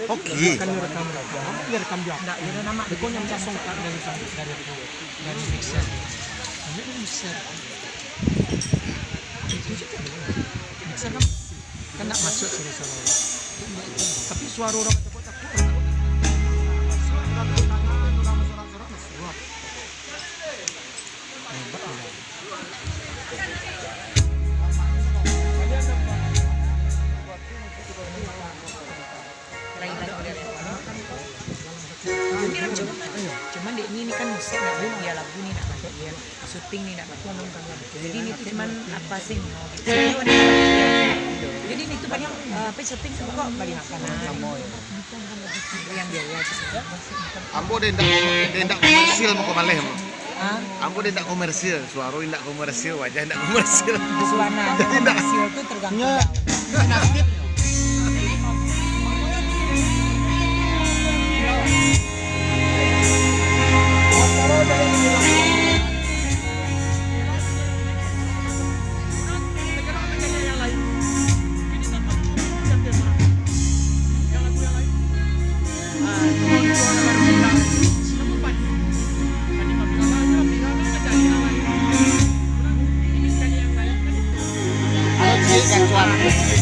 Oke. Kan direkam juga. Enggak, ada nama dekonya langsung dari mixer. Ini mixer. Itu juga mixer kan enggak masuk suara. Tapi suara orang cakap-cakap. Cuman di ini kan musik nggak boleh dia lagu nih nak pakai dia syuting nih nak pakai jadi ini tuh cuman apa sih mau gitu jadi ini tuh banyak apa syuting kok bagi makanan yang biaya Ambo dendak komersil mau kemalih mo. Ambo dendak komersil, suara dendak komersil, wajah dendak komersil. suara komersil tuh tergantung Kan suara